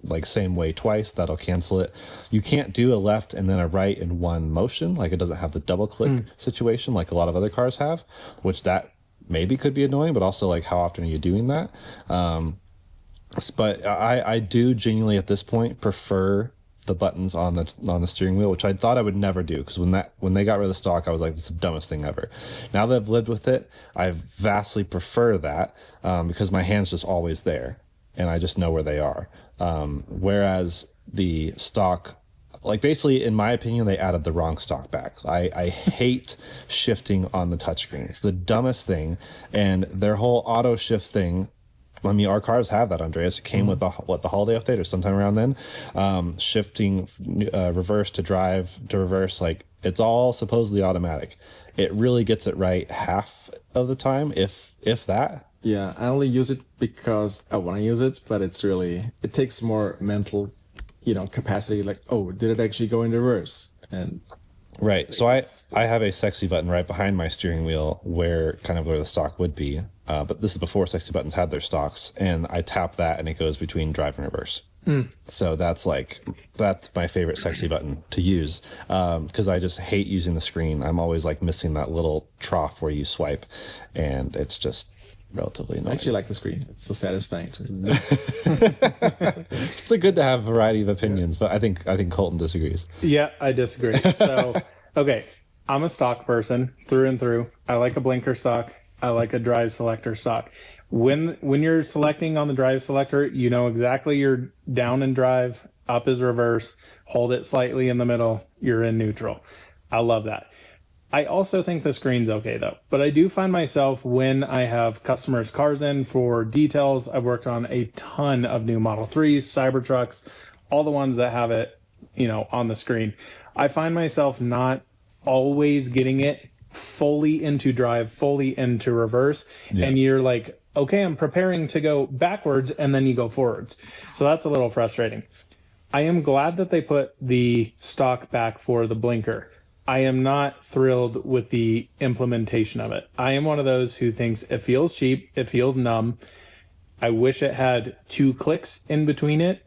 like same way twice. That'll cancel it. You can't do a left and then a right in one motion. Like, it doesn't have the double click situation like a lot of other cars have, which that maybe could be annoying, but also like how often are you doing that? But I do genuinely at this point prefer the buttons on the steering wheel, which I thought I would never do, because when they got rid of the stock, I was like, this is the dumbest thing ever. Now that I've lived with it, I vastly prefer that because my hand's just always there and I just know where they are. Whereas the stock, like, basically, in my opinion, they added the wrong stock back. I hate shifting on the touchscreen. It's the dumbest thing. And their whole auto shift thing, I mean, our cars have that, Andreas. It came with the holiday update or sometime around then. Shifting reverse to drive to reverse, like, it's all supposedly automatic. It really gets it right half of the time, if that. Yeah, I only use it because I want to use it, but it takes more mental, capacity. Like, oh, did it actually go in reverse? And right. So I have a sexy button right behind my steering wheel where the stock would be. But this is before sexy buttons had their stocks, and I tap that and it goes between drive and reverse. So that's my favorite sexy button to use, because I just hate using the screen. I'm always like missing that little trough where you swipe, and it's just relatively annoying. I actually like the screen. It's so satisfying. It's good to have a variety of opinions, but I think Coleton disagrees. Yeah, I disagree. So, okay, I'm a stock person through and through. I like a blinker stock. I like a drive selector stock. When you're selecting on the drive selector, you know exactly you're down in drive, up is reverse, hold it slightly in the middle, you're in neutral. I love that. I also think the screen's okay though, but I do find myself when I have customers' cars in for details, I've worked on a ton of new Model 3s, Cybertrucks, all the ones that have it, on the screen. I find myself not always getting it fully into drive, fully into reverse, and you're like, okay, I'm preparing to go backwards, and then you go forwards. So that's a little frustrating. I am glad that they put the stock back for the blinker. I am not thrilled with the implementation of it. I am one of those who thinks it feels cheap, it feels numb. I wish it had 2 clicks in between it.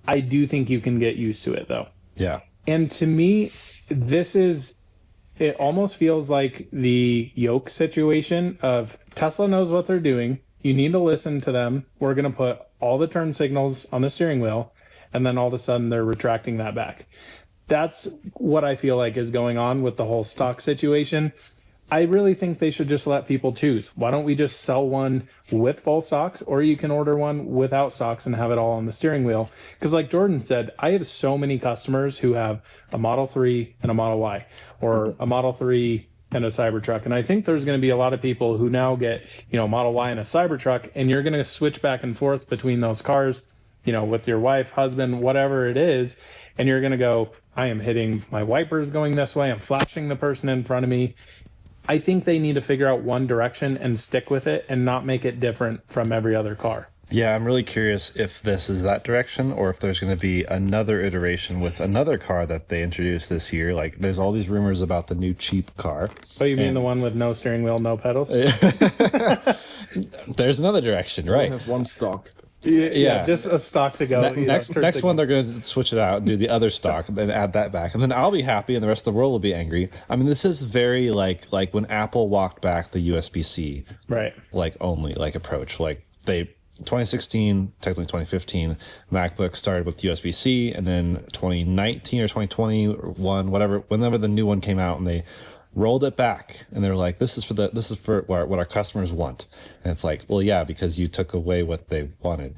I do think you can get used to it though. Yeah. And to me, it almost feels like the yoke situation of Tesla knows what they're doing. You need to listen to them. We're going to put all the turn signals on the steering wheel. And then all of a sudden they're retracting that back. That's what I feel like is going on with the whole stock situation. I really think they should just let people choose. Why don't we just sell one with full stocks, or you can order one without stocks and have it all on the steering wheel? Because like Jordan said, I have so many customers who have a Model 3 and a Model Y, or a Model 3 and a Cybertruck. And I think there's going to be a lot of people who now get, Model Y and a Cybertruck, and you're going to switch back and forth between those cars, with your wife, husband, whatever it is. And you're going to go, I am hitting my wipers going this way. I'm flashing the person in front of me. I think they need to figure out one direction and stick with it and not make it different from every other car. Yeah, I'm really curious if this is that direction or if there's going to be another iteration with another car that they introduced this year. Like, there's all these rumors about the new cheap car. Oh, you mean the one with no steering wheel, no pedals? There's another direction, right? We have one stock. Yeah, just a stock to go. Next one, they're going to switch it out and do the other stock, and then add that back, and then I'll be happy, and the rest of the world will be angry. I mean, this is very like when Apple walked back the USB-C, right? Only approach. Like 2016, technically 2015, MacBook started with USB-C, and then 2019 or 2021, whenever the new one came out, and they rolled it back, and they're like, this is for what our customers want. And it's like, well, yeah, because you took away what they wanted.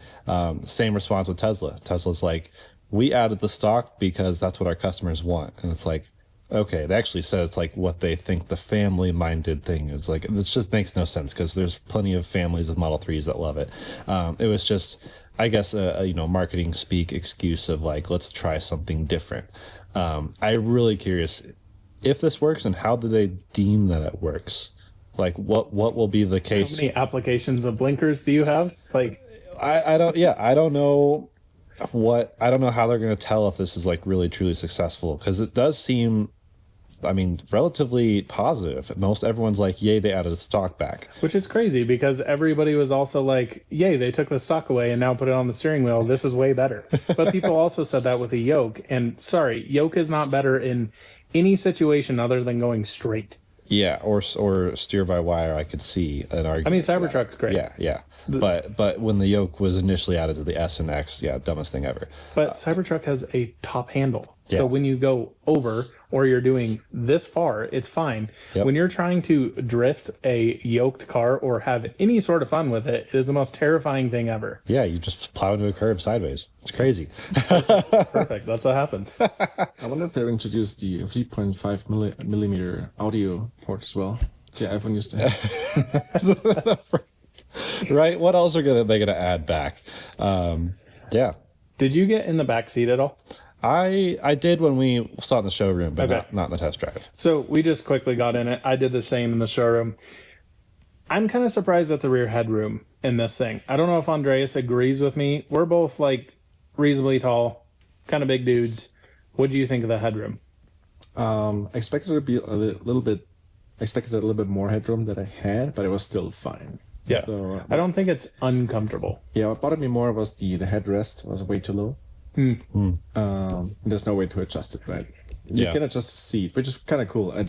Same response with Tesla. Tesla's like, we added the stock because that's what our customers want. And it's like, okay, they actually said it's like what they think the family-minded thing is. Like, this just makes no sense because there's plenty of families of Model 3s that love it. It was just, I guess, a marketing speak excuse of like, let's try something different. I'm really curious if this works, and how do they deem that it works? Like, what will be the case? How many applications of blinkers do you have? Like, I don't know how they're going to tell if this is like really truly successful, because it does seem, relatively positive. Everyone's like, yay, they added a stock back. Which is crazy because everybody was also like, yay, they took the stock away and now put it on the steering wheel. This is way better. But people also said that with a yoke. And sorry, yoke is not better in any situation other than going straight. Yeah, or steer by wire, I could see an argument. Cybertruck's great. Yeah. But when the yoke was initially added to the S and X, dumbest thing ever. But Cybertruck has a top handle. Yeah. So when you go over or you're doing this far, it's fine. Yep. When you're trying to drift a yoked car or have any sort of fun with it, it is the most terrifying thing ever. Yeah, you just plow into a curb sideways. It's crazy. Perfect. That's what happens. I wonder if they'll introduce the 3.5 millimeter audio port as well. The iPhone used to have. Right? What else are they gonna add back? Yeah. Did you get in the back seat at all? I did when we saw it in the showroom, but Okay. not in the test drive. So we just quickly got in it. I did the same in the showroom. I'm kind of surprised at the rear headroom in this thing. I don't know if Andreas agrees with me. We're both like reasonably tall, kind of big dudes. What do you think of the headroom? I expected it to be a little bit more headroom than I had, but it was still fine. Yeah. So I don't think it's uncomfortable. yeah, what bothered me more was the headrest was way too low. There's no way to adjust it, right? You Yeah. can adjust the seat, which is kind of cool. I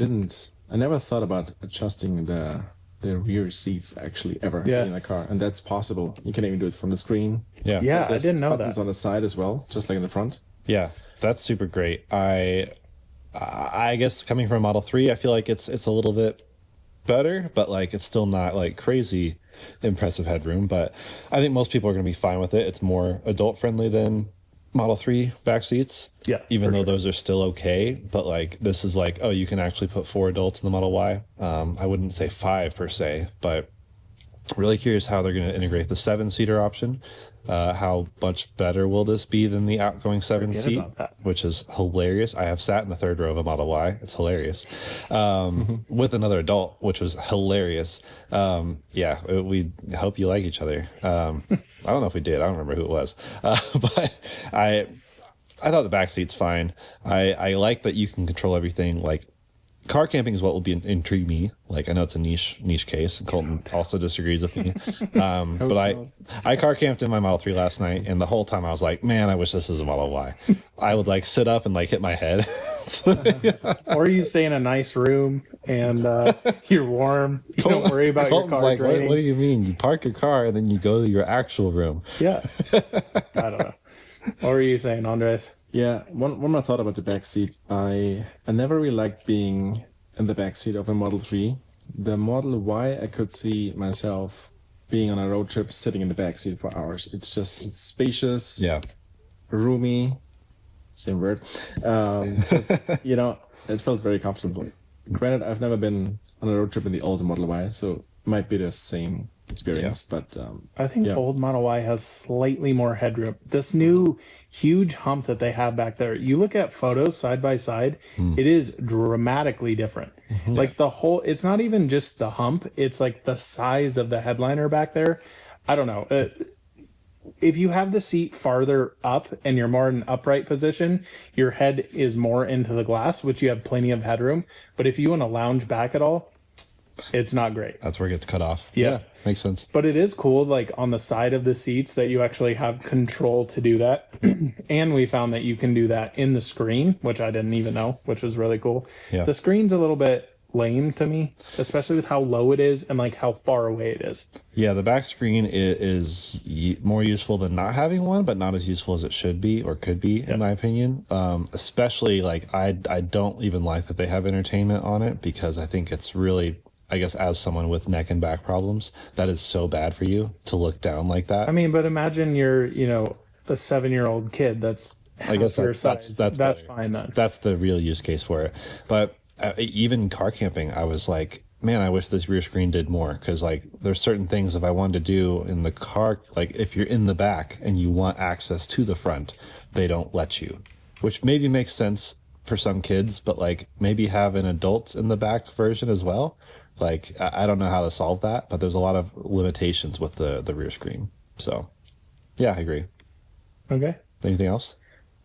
never thought about adjusting the rear seats actually ever Yeah. in a car, and that's possible. You can even do it from the screen. Yeah. Yeah, I There's didn't know buttons that. on the side as well, just like in the front. Yeah, that's super great. I guess coming from Model 3, I feel like it's a little bit better, but like it's still not like crazy impressive headroom. But I think most people are going to be fine with it. It's more adult friendly than Model 3 back seats. Yeah, even for though sure. those are still okay. But like this is like, oh, you can actually put 4 adults in the Model Y. I wouldn't say 5 per se, but really curious how they're going to integrate the 7-seater option. How much better will this be than the outgoing 7-seat, about that. which is hilarious. I have sat in the third row of a Model Y. It's hilarious. With another adult, which was hilarious. Yeah, we hope you like each other. I don't know if we did. I don't remember who it was. But I thought the back seat's fine. I like that you can control everything like car camping is what will be intrigue me. Like, I know it's a niche case, and Colton also disagrees with me. But I car camped in my Model 3 last night, and the whole time I was like, man, I wish this was a Model Y. I would like sit up and like hit my head. Or you stay in a nice room and you're warm. You don't worry about Colton's your car like, draining. what do you mean? You park your car and then you go to your actual room. Yeah. I don't know. What were you saying, Andres? Yeah, one more thought about the back seat. I never really liked being in the back seat of a Model 3. The Model Y, I could see myself being on a road trip sitting in the back seat for hours. It's spacious, Yeah. roomy, same word. Just, it felt very comfortable. Granted, I've never been on a road trip in the old Model Y, so it might be the same experience, but I think old Model Y has slightly more headroom. This new huge hump that they have back there, you look at photos side by side, it is dramatically different. Like it's not even just the hump, it's like the size of the headliner back there. I don't know. If you have the seat farther up and you're more in an upright position, your head is more into the glass, which you have plenty of headroom. But if you want to lounge back at all, it's not great. That's where it gets cut off. Yeah. Makes sense. But it is cool, like on the side of the seats, that you actually have control to do that. And we found that you can do that in the screen, which I didn't even know, which was really cool. Yeah. The screen's a little bit lame to me, especially with how low it is and like how far away it is. Yeah, the back screen is more useful than not having one, but not as useful as it should be or could be, in my opinion. Especially, like, I don't even like that they have entertainment on it, because I think it's really, I guess, as someone with neck and back problems, that is so bad for you to look down like that. I mean, but imagine you're, a 7-year-old kid that's I guess your that's size. that's That's better. fine then. That's the real use case for it. But even car camping, I was like, man, I wish this rear screen did more, because like there's certain things if I wanted to do in the car, like if you're in the back and you want access to the front, they don't let you, which maybe makes sense for some kids, but like maybe have an adults in the back version as well. Like, I don't know how to solve that, but there's a lot of limitations with the rear screen. So yeah, I agree. Okay. Anything else?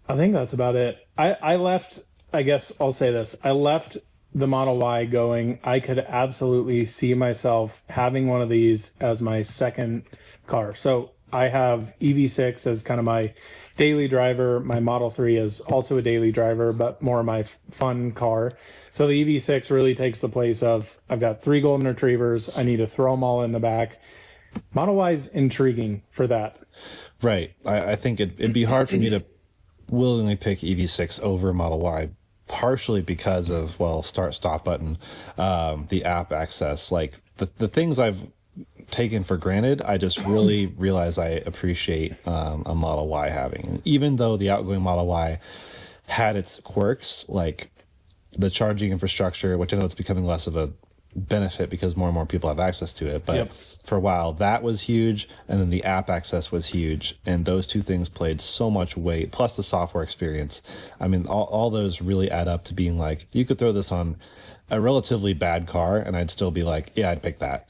I think that's about it. I left, I guess I'll say this. I left the Model Y going, I could absolutely see myself having one of these as my second car. So I have EV6 as kind of my daily driver. My Model 3 is also a daily driver, but more my fun car. So the EV6 really takes the place of, I've got 3 golden retrievers. I need to throw them all in the back. Model Y is intriguing for that. Right. I think it'd be hard for me to willingly pick EV6 over Model Y, partially because of, well, start stop button, the app access, like the things I've taken for granted, I just really realize I appreciate a Model Y having. And even though the outgoing Model Y had its quirks, like the charging infrastructure, which I know it's becoming less of a benefit because more and more people have access to it, but for a while that was huge, and then the app access was huge, and those two things played so much weight, plus the software experience. I mean, all those really add up to being like, you could throw this on a relatively bad car and I'd still be like, yeah, I'd pick that.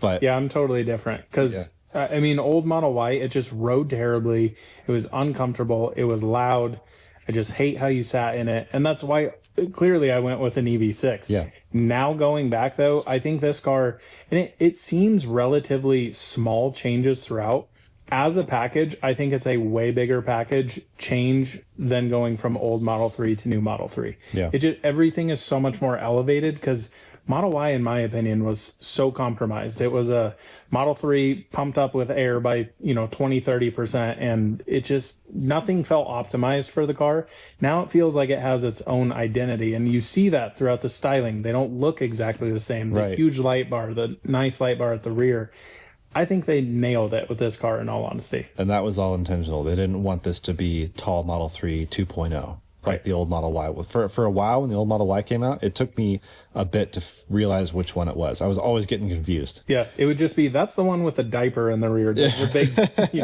But yeah, I'm totally different, because I mean, old Model Y, it just rode terribly. It was uncomfortable. It was loud. I just hate how you sat in it, and that's why clearly I went with an EV6. Yeah. Now going back though, I think this car, and it seems relatively small changes throughout. As a package, I think it's a way bigger package change than going from old Model 3 to new Model 3. Yeah. It just, everything is so much more elevated, because Model Y, in my opinion, was so compromised. It was a Model 3 pumped up with air by, 20-30%, and it just, nothing felt optimized for the car. Now it feels like it has its own identity, and you see that throughout the styling. They don't look exactly the same. The huge light bar, the nice light bar at the rear. I think they nailed it with this car, in all honesty. And that was all intentional. They didn't want this to be tall Model 3 2.0, like the old Model Y. For a while, when the old Model Y came out, it took me a bit to realize which one it was. I was always getting confused. Yeah, it would just be, that's the one with the diaper in the rear, the big,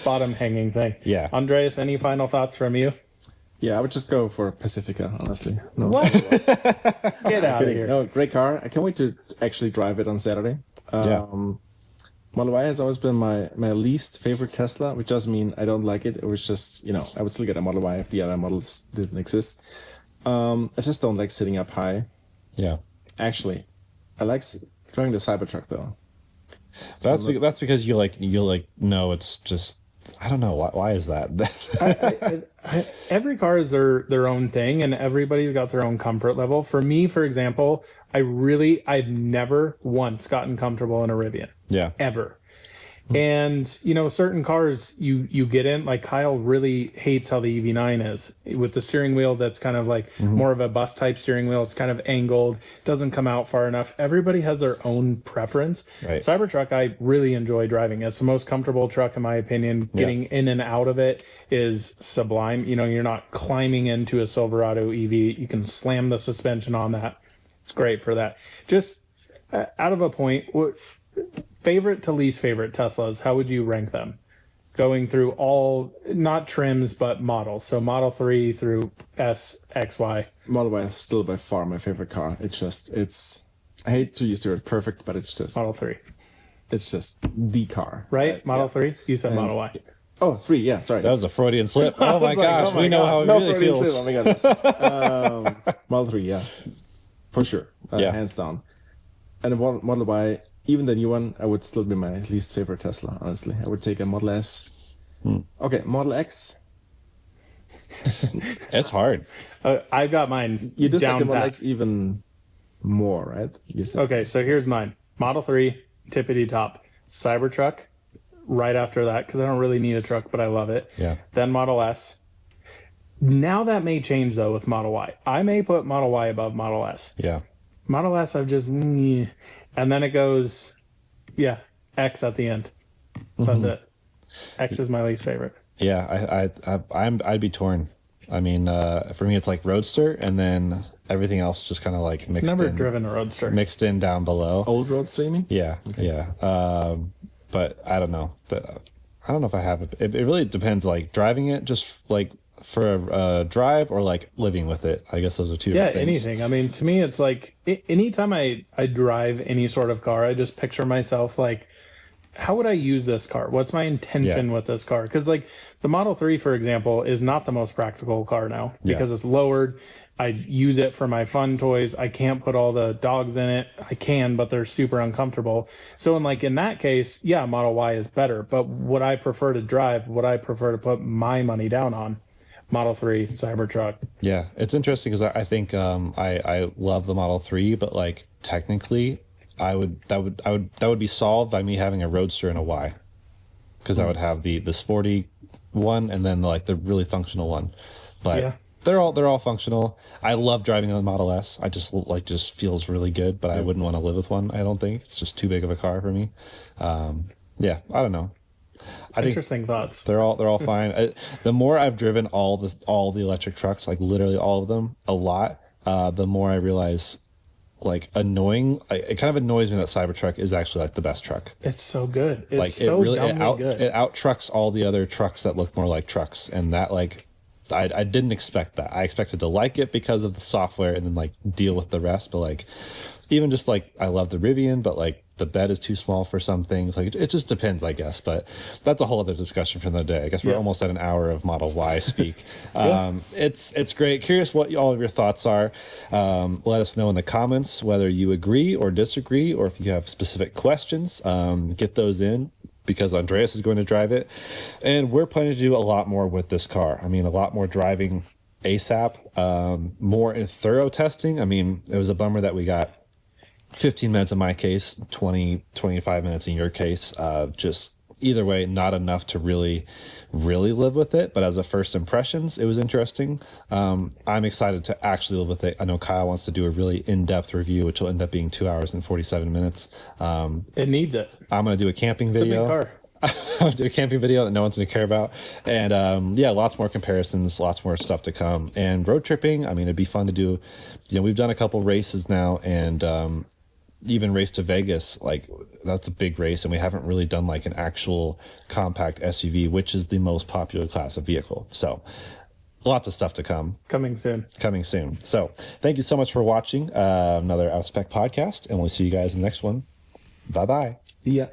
bottom hanging thing. Yeah. Andreas, any final thoughts from you? Yeah, I would just go for Pacifica, honestly. No. What? Get out of here. No, great car. I can't wait to actually drive it on Saturday. Model Y has always been my least favorite Tesla, which doesn't mean I don't like it. It was just, I would still get a Model Y if the other models didn't exist. I just don't like sitting up high. Yeah. Actually, I like driving the Cybertruck though. That's because you no, it's just, I don't know why is that. Every car is their own thing, and everybody's got their own comfort level. For me, for example, I've never once gotten comfortable in a Rivian. Yeah. Ever. And, certain cars you get in, like Kyle really hates how the EV9 is with the steering wheel. That's kind of like more of a bus type steering wheel. It's kind of angled, doesn't come out far enough. Everybody has their own preference. Right. Cybertruck, I really enjoy driving. It's the most comfortable truck, in my opinion. Getting in and out of it is sublime. You're not climbing into a Silverado EV. You can slam the suspension on that. It's great for that. Just out of a point, favorite to least favorite Teslas, how would you rank them? Going through all, not trims, but models. So Model 3 through S, X, Y. Model Y is still by far my favorite car. I hate to use the word perfect, but it's just... Model 3. It's just the car. Right? Model 3? You said Model Y. Oh, 3, yeah, sorry. That was a Freudian slip. Oh my gosh, we know how it really feels. Oh my god. Model 3, yeah. For sure. Hands down. And the Model Y, even the new one, I would still be my least favorite Tesla, honestly. I would take a Model S. Okay, Model X. It's hard. I got mine. You just down like the Model pat. X even more, right? You said. Okay, so here's mine. Model 3, tippity top. Cybertruck, right after that, because I don't really need a truck, but I love it. Yeah. Then Model S. Now that may change, though, with Model Y. I may put Model Y above Model S. Yeah. Model S, I've just... And then it goes, X at the end. That's it. X is my least favorite. Yeah, I'd be torn. I mean, for me, it's like Roadster, and then everything else just kind of like mixed Never in. driven a Roadster. Mixed in down below. Old Roadster, you mean? Yeah, yeah. But I don't know. I don't know if I have it. It really depends. Like driving it, just like for a drive, or like living with it. I guess those are two different things. Anything. I mean, to me, it's like anytime I drive any sort of car, I just picture myself like, how would I use this car? What's my intention with this car? Because like the Model 3, for example, is not the most practical car now because it's lowered. I use it for my fun toys. I can't put all the dogs in it. I can, but they're super uncomfortable. So in that case, Model Y is better. But would I prefer to drive? Would I prefer to put my money down on? Model 3, Cybertruck. Yeah, it's interesting because I think I love the Model 3, but like technically, that would be solved by me having a Roadster and a Y, because I would have the sporty one and then like the really functional one. But they're all functional. I love driving a Model S. I just feels really good, but I wouldn't want to live with one. I don't think it's just too big of a car for me. I don't know. Interesting thoughts. They're all fine. The more I've driven all the electric trucks, like literally all of them, a lot, the more I realize, like, it kind of annoys me that Cybertruck is actually like the best truck. It's so good. It's like so dumbly good. It out trucks all the other trucks that look more like trucks, and that like I didn't expect that. I expected to like it because of the software and then like deal with the rest, but like even just like I love the Rivian, but like the bed is too small for some things. Like it just depends, I guess. But that's a whole other discussion for another day. I guess we're almost at an hour of Model Y speak. It's great. Curious what all of your thoughts are. Let us know in the comments whether you agree or disagree, or if you have specific questions. Get those in, because Andreas is going to drive it, and we're planning to do a lot more with this car. I mean, a lot more driving ASAP, more in thorough testing. I mean, it was a bummer that we got 15 minutes in my case, 25 minutes in your case. Just either way, not enough to really live with it. But as a first impressions, it was interesting. I'm excited to actually live with it. I know Kyle wants to do a really in-depth review, which will end up being 2 hours and 47 minutes. It needs it. I'm going to do a camping video. It's a big car. I'm going to do a camping video that no one's going to care about. And lots more comparisons, lots more stuff to come. And road tripping, I mean, it'd be fun to do. We've done a couple races now, and even race to Vegas, like that's a big race, and we haven't really done like an actual compact SUV, which is the most popular class of vehicle. So lots of stuff to come. Coming soon. So thank you so much for watching another Out of Spec podcast, and we'll see you guys in the next one. Bye-bye. See ya.